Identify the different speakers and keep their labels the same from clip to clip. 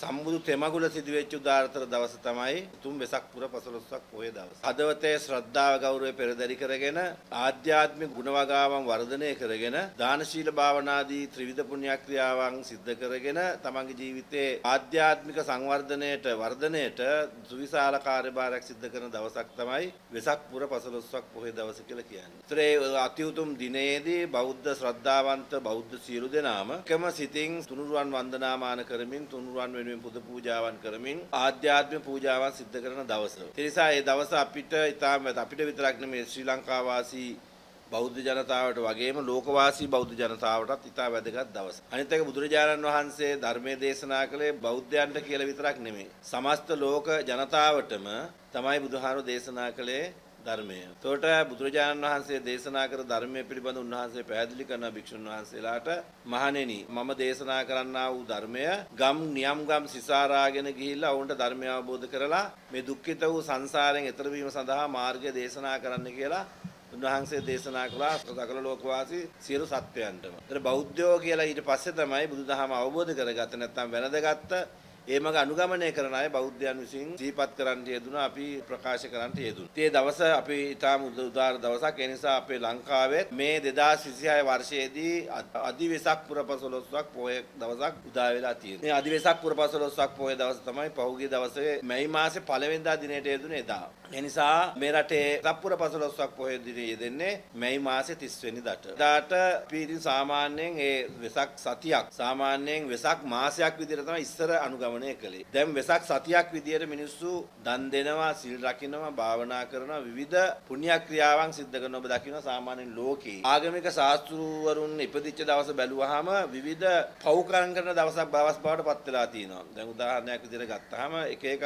Speaker 1: සම්බුදු තෙමගුල සිදුවෙච්ච උදාාරතර දවස තමයි උතුම් වෙසක් පුර 15ක් පොහොය දවස. හදවතේ ශ්‍රද්ධාව ගෞරවය පෙරදරි කරගෙන ආධ්‍යාත්මික ගුණවගාවන් වර්ධනය කරගෙන දාන ශීල භාවනාදී ත්‍රිවිධ පුණ්‍ය ක්‍රියාවන් සිද්ධ කරගෙන තමන්ගේ ජීවිතයේ ආධ්‍යාත්මික සංවර්ධනයට වර්ධනයට සුවිශාල කාර්යභාරයක් සිද්ධ කරන දවසක් තමයි වෙසක් පුර 15ක් පොහොය දවස කියලා කියන්නේ. ඒතරේ අති උතුම් දිනයේදී බෞද්ධ ශ්‍රද්ධාවන්ත බෞද්ධ සියලු දෙනාම එකම සිතින් තුනුරුවන් වන්දනාමාන කරමින් තුනුරුවන් පුද පූජාවන් කරමින් ආධ්‍යාත්මික පූජාවන් සිද්ධ කරන දවස. ඒ නිසා මේ දවස අපිට විතරක් නෙමෙයි ශ්‍රී ලංකා වාසී බෞද්ධ ජනතාවට වගේම ලෝකවාසී බෞද්ධ ජනතාවටත් ඉතා වැදගත් දවස. අනිත් එක බුදුරජාණන් වහන්සේ ධර්මයේ දේශනා කළේ බෞද්ධයන්ට කියලා විතරක් නෙමෙයි. සමස්ත ලෝක ජනතාවටම තමයි බුදුහාමුදුරුවෝ දේශනා කළේ ධර්මය. ඒකට බුදුරජාණන් වහන්සේ දේශනා කර ධර්මයේ පිළිබඳ උන්වහන්සේ පැහැදිලි කරන භික්ෂුන් වහන්සේලාට මහණෙනි මම දේශනා කරන්නා වූ ධර්මය ගම් නියම් ගම් සිසාරාගෙන ගිහිල්ලා ඔවුන්ට ධර්මය අවබෝධ කරලා මේ දුක්ඛිත වූ සංසාරයෙන් එතර වීම සඳහා මාර්ගය දේශනා කරන්න කියලා උන්වහන්සේ දේශනා කළා සකල ලෝකවාසී සියලු සත්වයන්ටම. ඒතර බෞද්ධයෝ කියලා ඊට පස්සේ තමයි බුදුදහම අවබෝධ කරගත්තේ නැත්නම් වැළඳගත්ත ඒ මඟ අනුගමනය කරන අය බෞද්ධයන් විසින් සිහිපත් කරන්නට යෙදුණා අපි ප්‍රකාශ කරන්නට යෙදුණා. මේ දවස අපි ඊටම උදාර දවසක්. ඒ නිසා අපේ ලංකාවේ මේ 2026 වර්ෂයේදී අධිවෙසක් පුර 15ක් පොහොය දවසක් උදා වෙලා තියෙනවා. මේ අධිවෙසක් පුර 15ක් පොහොය දවස තමයි පහුගිය දවසේ මැයි මාසේ පළවෙනිදා දිනයට යෙදුනේ එදා. ඒ නිසා මේ රටේ සප්පුර 15ක් පොහොය දිනේ යෙදෙන්නේ මැයි මාසේ 30 වෙනිදාට. එදාට අපි ඉතින් සාමාන්‍යයෙන් ඒ වෙසක් සතියක් සාමාන්‍යයෙන් වෙසක් මාසයක් විදිහට තමයි ඉස්සර අනුගමනය කළේ. දැන් වෙසක් සතියක් විදියට මිනිස්සු දන් දෙනවා, සිල් රකින්නවා, භාවනා කරනවා, විවිධ පුණ්‍ය ක්‍රියාවන් සිද්ධ කරනවා. ඔබ දකින්න සාමාන්‍යයෙන් ලෝකේ ආගමික ශාස්ත්‍රවරුන් ඉපදිච්ච දවස බැලුවාම විවිධ පව්කම් කරන දවසක් බවට පත් වෙලා තියෙනවා. දැන් උදාහරණයක් විදියට ගත්තාම එක එක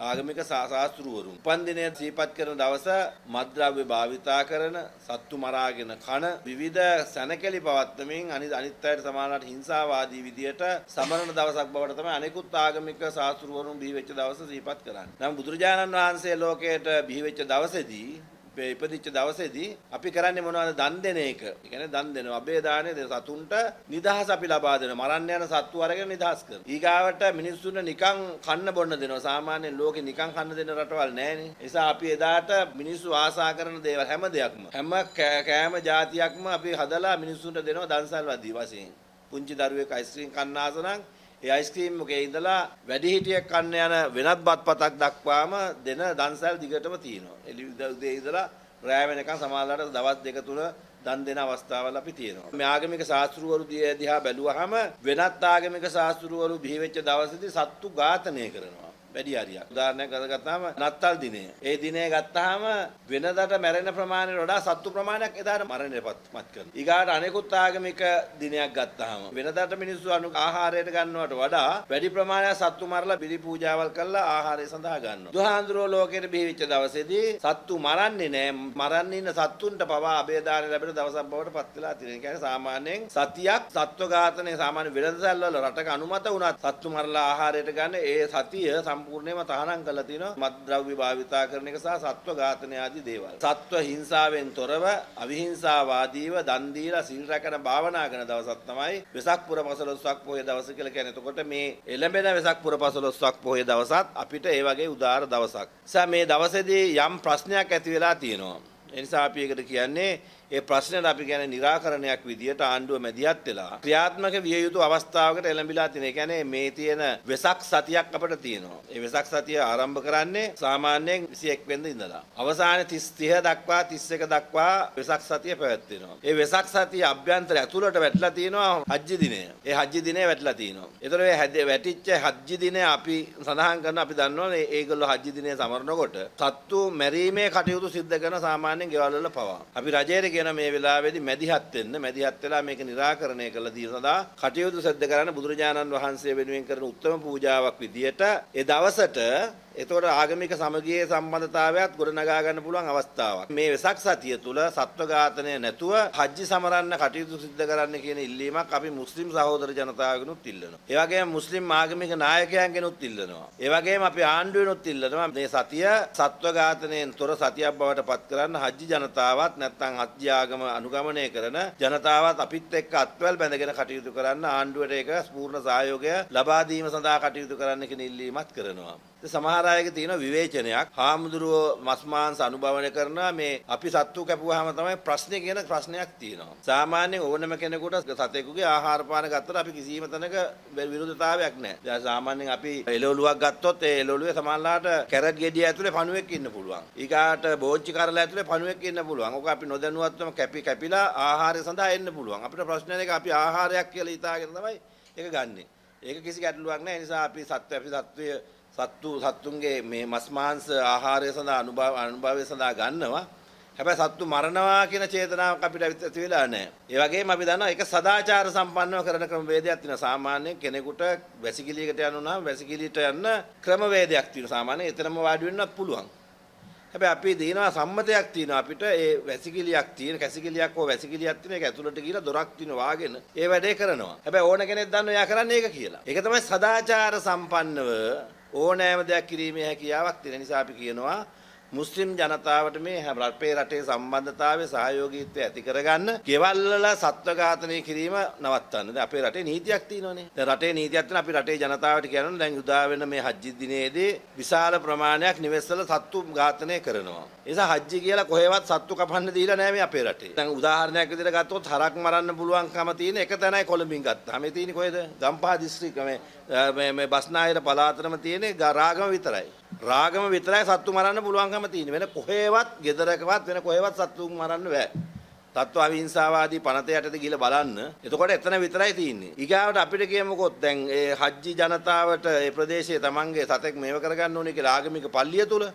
Speaker 1: ආගමික ශාස්ත්‍රවරුන් උපන්දිනය සිහිපත් කරන දවස මත්ද්‍රව්‍ය භාවිතා කරන, සත්තු මරාගෙන කන, විවිධ සැනකෙලි පවත්වමින් අනිත් අයට සමානවට හිංසාවාදී විදියට සමරන දවසක් බවට තමයි අනෙකුත් ආගමික ශාස්ත්‍රවරුන් බිහි වෙච්ච දවස සිහිපත් කරන්නේ. නම් බුදුරජාණන් වහන්සේ ලෝකයට බිහි වෙච්ච දවසේදී ඉපදිච්ච දවසේදී අපි කරන්නේ මොනවද? දන් දෙන එක. ඒ කියන්නේ දන් දෙනවා. අබේ දානේ සතුන්ට නිදහස අපි ලබා දෙනවා. මරන්න යන සත්තු අරගෙන නිදහස් කරනවා. ඊගාවට මිනිස්සුන්ට නිකන් කන්න බොන්න දෙනවා. සාමාන්‍යයෙන් ලෝකේ නිකන් කන්න දෙන රටවල් නැහැනේ. ඒ නිසා අපි එදාට මිනිස්සු ආසා කරන දේවල් හැම කෑම જાතියක්ම අපි හදලා මිනිස්සුන්ට දෙනවා දන්සල් වශයෙන්. පුංචි දරුවෙක් අයිස්ක්‍රීම් කන්න ආස නම් ඒ අයිස්ක්‍රීම් එකේ ඉඳලා වැඩිහිටියෙක් කන්න යන වෙනත් බත්පතක් දක්වාම දෙන දන්සල් දිගටම තියෙනවා. එළි උදේ ඉඳලා රැය වෙනකන් සමාජලට දවස් දෙක තුන දන් දෙන අවස්ථාවල් අපි තියෙනවා. මේ ආගමික ශාස්ත්‍රවරු දිහා බැලුවාම වෙනත් ආගමික ශාස්ත්‍රවරු බිහි වෙච්ච දවසේදී සත්තු ඝාතනය කරනවා. වැඩි හරියක්. උදාහරණයක් ගත්තාම නත්තල් දිනය. ඒ දිනේ ගත්තාම වෙනදාට මැරෙන ප්‍රමාණයට වඩා සත්තු ප්‍රමාණයක් එදාට මරණයටපත් කරනවා. ඊගාට අනෙකුත් ආගමික දිනයක් ගත්තාම වෙනදාට මිනිස්සු ආහාරයට ගන්නවට වඩා වැඩි ප්‍රමාණයක් සත්තු මරලා බිලි පූජාවල් කරලා ආහාරය සඳහා ගන්නවා. දුහාඳුරෝ ලෝකෙට බිහි වෙච්ච දවසේදී සත්තු මරන්නේ නැහැ. මරන්න ඉන්න සත්තුන්ට පවා අබේදාන ලැබෙන දවසක් බවට පත් වෙලා තියෙනවා. ඒ කියන්නේ සාමාන්‍යයෙන් සතියක් සත්ව ඝාතනය සාමාන්‍ය වෙළඳසැල් වල රටක අනුමත වුණත් සත්තු මරලා ආහාරයට ගන්න ඒ සතිය සම්පූර්ණයෙන්ම තහනම් කරලා තිනවා මත්ද්‍රව්‍ය භාවිතා කරන එක සහ සත්ව ඝාතන ආදී දේවල්. සත්ව හිංසාවෙන් තොරව අවිහිංසාවාදීව දන් දීලා සිල් රැකන භාවනා කරන දවසක් තමයි වෙසක් පුර 15ක් පොහොය දවස කියලා කියන්නේ. එතකොට මේ එළඹෙන වෙසක් පුර 15ක් පොහොය දවසත් අපිට ඒ වගේ උදාාර දවසක්. මේ දවසේදී යම් ප්‍රශ්නයක් ඇති වෙලා තියෙනවා. ඒ නිසා අපි ඒකට කියන්නේ ඒ ප්‍රශ්නෙට අපි කියන්නේ निराකරණයක් විදියට ආණ්ඩුව මැදිහත් වෙලා ක්‍රියාත්මක විය යුතු අවස්ථාවකට එළඹිලා තියෙන. ඒ කියන්නේ මේ තියෙන වෙසක් සතියක් අපිට තියෙනවා. ඒ වෙසක් සතිය ආරම්භ කරන්නේ සාමාන්‍යයෙන් 21 වෙනිදා ඉඳලා. අවසානයේ 30 දක්වා 31 දක්වා වෙසක් සතිය පැවැත්වෙනවා. ඒ වෙසක් සතිය අභ්‍යන්තර ඇතුළට වැටලා තියෙනවා හජ්ජි දිනය. ඒ හජ්ජි දිනේ වැටලා තියෙනවා. ඒතර මේ වැටිච්ච හජ්ජි දිනේ අපි සඳහන් කරන අපි දන්නවනේ ඒගොල්ලෝ හජ්ජි දිනේ සමරනකොට සත්තු මැරීමේ කටයුතු සිද්ධ කරන සාමාන්‍යයෙන් ගෙවල් වල පවා. අපි රජයේ මේ වෙලාවේදී මැදිහත් වෙලා මේක निराකරණය කළ දී සඳහා කටයුතු සිදු කරන බුදුරජාණන් වහන්සේ වෙනුවෙන් කරන උත්තම පූජාවක් විදියට ඒ දවසට එතකොට ආගමික සමගියේ සම්බන්ධතාවයත් ගොඩනගා ගන්න පුළුවන් අවස්ථාවක්. මේ වෙසක් සතිය තුල සත්ව ඝාතනය නැතුව හජ්ජි සමරන්න කටයුතු සිදු කරන්න කියන ඉල්ලීමක් අපි මුස්ලිම් සහෝදර ජනතාවගෙනුත් ඉල්ලනවා. ඒ වගේම මුස්ලිම් ආගමික නායකයන්ගෙනුත් ඉල්ලනවා. ඒ වගේම අපි ආණ්ඩුවෙනුත් ඉල්ලනවා මේ සතිය සත්ව ඝාතනයෙන් තොර සතියක් බවට පත් කරන්න හජ්ජි ජනතාවත් නැත්නම් හජ්ජි ආගම අනුගමනය කරන ජනතාවත් අපිත් එක්ක අත්වැල් බැඳගෙන කටයුතු කරන්න ආණ්ඩුවට ඒක පූර්ණ සහයෝගය ලබා දීම සඳහා කටයුතු කරන්න කියන ඉල්ලීමක් කරනවා. සමහර අයගේ තියෙන විවේචනයක් හාමුදුරුවෝ මස් මාංශ අනුභවනය කරනවා මේ අපි සත්තු කැපුවාම තමයි ප්‍රශ්නේ කියන ප්‍රශ්නයක් තියෙනවා. සාමාන්‍යයෙන් ඕනම කෙනෙකුට සතෙකුගේ ආහාර පාන ගත්තට අපි කිසිම තැනක විරුද්ධතාවයක් නැහැ. දැන් සාමාන්‍යයෙන් අපි එළවලුවක් ගත්තොත් ඒ එළවලුවේ සමහරලාට කැරට් ගෙඩිය ඇතුලේ පණුවෙක් ඉන්න පුළුවන්. ඊගාට බෝච්චි කරලා ඇතුලේ පණුවෙක් ඉන්න පුළුවන්. ඕක අපි නොදැනුවත්වම කැපිලා ආහාරය සඳහා එන්න පුළුවන්. අපිට ප්‍රශ්න එක අපි ආහාරයක් කියලා හිතාගෙන තමයි ඒක ගන්නෙ. ඒක කිසි ගැටලුවක් නැහැ. ඒ නිසා අපි සත්තුන්ගේ මේ මස් මාංශ ආහාරය සඳහා අනුභවය සඳහා ගන්නවා. හැබැයි සත්තු මරනවා කියන චේතනාවක් අපිට ඇති වෙලා නැහැ. ඒ වගේම අපි දන්නවා ඒක සදාචාර සම්පන්නව කරන ක්‍රමවේදයක් තියෙනවා. සාමාන්‍යයෙන් කෙනෙකුට වැසිකිළියකට යනවා නම් වැසිකිළියට යන්න ක්‍රමවේදයක් තියෙනවා. සාමාන්‍යයෙන් එතරම් වාඩි වෙන්නත් පුළුවන්. හැබැයි අපි දිනනවා සම්මතයක් තියෙනවා අපිට ඒ වැසිකිළියක් තියෙන කැසිකිළියක් හෝ වැසිකිළියක් තියෙන ඒක ඇතුළට ගිහලා දොරක් තියෙන වාගෙන ඒ වැඩේ කරනවා. හැබැයි ඕන කෙනෙක් දන්නවා එයා කරන්නේ ඒක කියලා. ඒක තමයි සදාචාර සම්පන්නව ඕනෑම දෙයක් කිරීමේ හැකියාවක් තියෙන නිසා අපි කියනවා මුස්ලිම් ජනතාවට මේ අපේ රටේ සම්බන්ධතාවය සහයෝගීත්වය ඇති කරගන්න ගෙවල් වල සත්ව ඝාතනය කිරීම නවත්තන්න. දැන් අපේ රටේ නීතියක් තියෙනවානේ. දැන් රටේ නීතියක් තියෙන අපි රටේ ජනතාවට කියනවා දැන් උදා වෙන මේ හජ්ජි දිනේදී විශාල ප්‍රමාණයක් නිවෙස්වල සත්තු ඝාතනය කරනවා. ඒ නිසා හජ්ජි කියලා කොහෙවත් සත්තු කපන්න දීලා නැහැ මේ අපේ රටේ. දැන් උදාහරණයක් විදිහට ගත්තොත් හරක් මරන්න පුළුවන්කම තියෙන එක තැනයි කොළඹින් ගත්තා. මේ තියෙන්නේ කොහෙද? ගම්පහ දිස්ත්‍රික්ක මේ බස්නාහිර පළාතටම තියෙන රාගම විතරයි. රාගම විතරයි සත්තු මරන්න පුළුවන්කම තියෙන්නේ. වෙන කොහෙවත් ගෙදරකවත් වෙන කොහෙවත් සත්තු මරන්න බෑ. තත්ත්ව අවිහිංසාවාදී පනත යටතේ ගිහලා බලන්න. එතකොට එතන විතරයි තියෙන්නේ. ඊගාවට අපිට කියමුකොත් දැන් ඒ හජ්ජි ජනතාවට ඒ ප්‍රදේශයේ තමන්ගේ සතෙක් මේව කරගන්න ඕනේ කියලා ආගමික පල්ලිය තුල.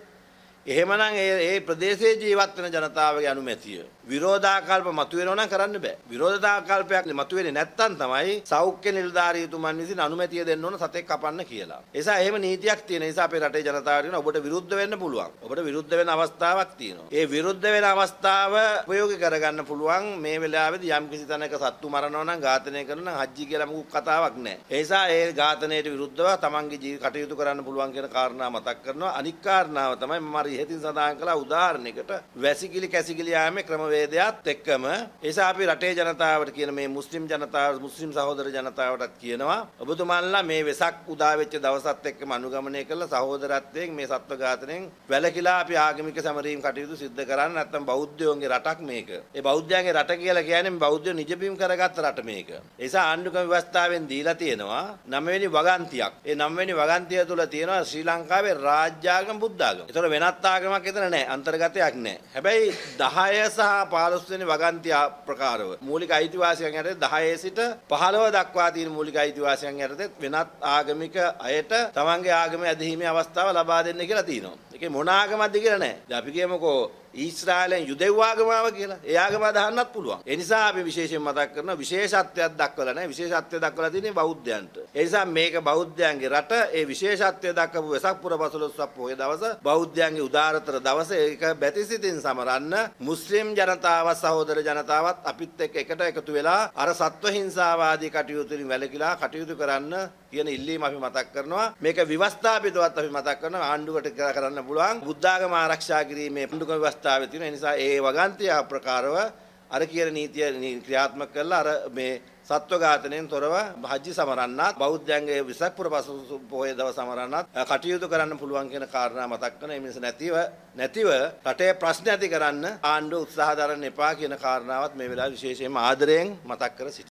Speaker 1: එහෙමනම් ඒ ප්‍රදේශයේ ජීවත් වෙන ජනතාවගේ අනුමැතිය විරෝධාකල්ප මතුවෙනවා නම් කරන්න බෑ. විරෝධාකල්පයක් මතුවෙන්නේ නැත්තම් තමයි සෞඛ්‍ය නිලධාරීතුමන් විසින් අනුමැතිය දෙන්න ඕන සතෙක් කපන්න කියලා. ඒ නිසා එහෙම නීතියක් තියෙන නිසා අපේ රටේ ජනතාවට කියන ඔබට විරුද්ධ වෙන්න පුළුවන්. ඔබට විරුද්ධ වෙන අවස්ථාවක් තියෙනවා. ඒ විරුද්ධ වෙන අවස්ථාව ප්‍රයෝගික කරගන්න පුළුවන් මේ වෙලාවේදී යම් කිසි තැනක සත්තු මරනවා නම් ඝාතනය කරනවා නම් හජ්ජි කියලා මොකක් කතාවක් නැහැ. ඒ නිසා ඒ ඝාතනයට විරුද්ධව තමන්ගේ ජීවිත කටයුතු කරන්න පුළුවන් කියන කාරණා මතක් කරනවා. අනික් කාරණාව තමයි මම ඉහතින් සඳහන් කළා උදාහරණයකට වැසිකිලි කැසිකිලි යාමේ ක්‍රමවේදයත් එක්කම ඒසා අපි රටේ ජනතාවට කියන මේ මුස්ලිම් ජනතාව මුස්ලිම් සහෝදර ජනතාවටත් කියනවා ඔබතුමාලා මේ වෙසක් උදා වෙච්ච දවසත් එක්කම අනුගමනය කළා සහෝදරත්වයෙන් මේ සත්ව ඝාතනයෙන් වැළකීලා අපි ආගමික සමරීම් කටයුතු සිද්ධ කරන්න නැත්නම් බෞද්ධයෝගේ රටක් මේක. ඒ බෞද්ධයන්ගේ රට කියලා කියන්නේ මේ බෞද්ධයෝ නිජබිම් කරගත්ත රට මේක. ඒ නිසා ආණ්ඩුක්‍රම ව්‍යවස්ථාවෙන් දීලා තියෙනවා 9 වෙනි වගන්තියක්. ඒ 9 වෙනි වගන්තිය තුල තියෙනවා ශ්‍රී ලංකාවේ රාජ්‍යාගම බුද්ධාගම. ඒතර වෙනත් ආගමක් එතන නැහැ. අන්තර්ගතයක් නැහැ. හැබැයි 10 සහ 15 වෙනි වගන්තිය ප්‍රකාරව මූලික අයිතිවාසිකම් යටතේ 10 සිට 15 දක්වා තියෙන මූලික අයිතිවාසිකම් යටතේ වෙනත් ආගමික අයට තමන්ගේ ආගමේ ඇදහිීමේ අවස්ථාව ලබා දෙන්න කියලා තියෙනවා. ඒකේ මොන ආගමක්ද කියලා නැහැ. දැන් අපි කියමුකෝ ඊශ්‍රායලෙන් යුදෙව් ආගමාව කියලා. ඒ ආගම අදහන්නත් පුළුවන්. ඒ නිසා අපි විශේෂයෙන් මතක් කරනවා විශේෂත්වයක් දක්වලා නැහැ. විශේෂත්වය දක්වලා තියෙන්නේ බෞද්ධයන්ට. ඒ නිසා මේක බෞද්ධයන්ගේ රට. ඒ විශේෂත්වය දක්වපු වෙසක් පුර 15ක් පොහොය දවස බෞද්ධයන්ගේ උදාරතර දවස. ඒක බැතිසිතින් සමරන්න මුස්ලිම් ජනතාව සහෝදර ජනතාවත් අපිත් එක්ක එකට එකතු වෙලා අර සත්ව හිංසාවාදී කටයුතු වලින් වැළකීලා කටයුතු කරන්න කියන ඉල්ලීම අපි මතක් කරනවා. මේක විවස්ථාපිතවත් අපි මතක් කරනවා. ආණ්ඩුවට කරන්න පුළුවන් බුද්ධාගම ආරක්ෂා කිරීමේ ආණ්ඩුක්‍රම ව්‍යවස්ථාවේ තියෙන නිසා ඒ වගන්තිය ප්‍රකාරව අර කියන නීතිය ක්‍රියාත්මක කරලා අර මේ සත්ව ඝාතනයෙන් තොරව හජ්ජි සමරන්නත් බෞද්ධයන්ගේ විසක් පුර පොහොය දවස සමරන්නත් කටයුතු කරන්න පුළුවන් කියන කාරණා මතක් කරන ඒ මිනිස් නැතිව රටේ ප්‍රශ්න ඇති කරන්න ආණ්ඩුව උත්සාහ දරන්න එපා කියන කාරණාවත් මේ වෙලාවේ විශේෂයෙන්ම ආදරයෙන් මතක් කර සිටිනවා.